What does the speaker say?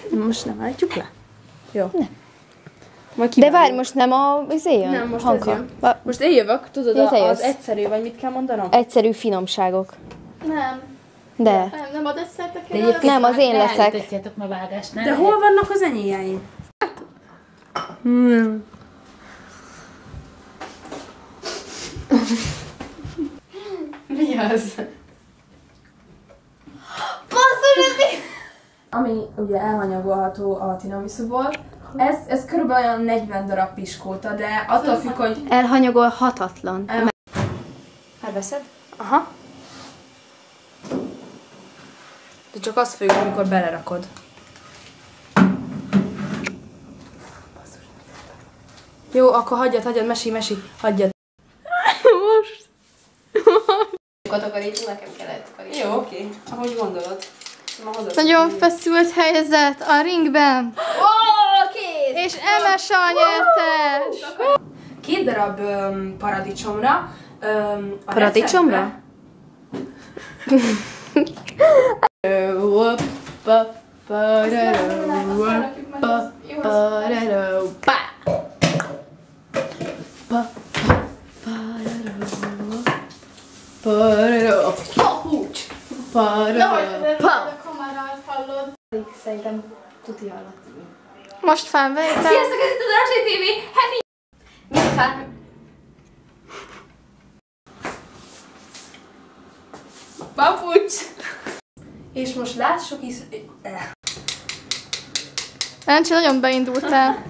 Most nem állítjuk le? Jó. De várj, most nem a jön? Nem, most Hanka. ez jön. Most én jövök, tudod, az egyszerű, vagy mit kell mondanom? Egyszerű finomságok. Nem. De. Nem ad összetek De Nem, az én leszek. Állíthatjátok ma vágást, nem? De hol vannak az enyéjeim? Mi az? Ami ugye elhanyagolható a tiramisúból, ez körülbelül olyan 40 darab piskóta, de attól függ, hogy... Elhanyagolhatatlan. Elveszed? Aha. De csak az függ, amikor belerakod. Jó, akkor hagyjad, mesi, hagyjad. Most. Takarító, nekem kellett takarítani. Jó, oké. Ahogy gondolod. Nagyon feszült helyzet a ringben. Kész! És Emesa a nyertes! 2 darab paradicsomra. A Paradicsomra? Szerintem tuti hallott. Most felvétel. Sziasztok, ez itt az Ásai TV! Happy! Miután Papucs! És most lássuk is... Lencsi, nagyon beindultál.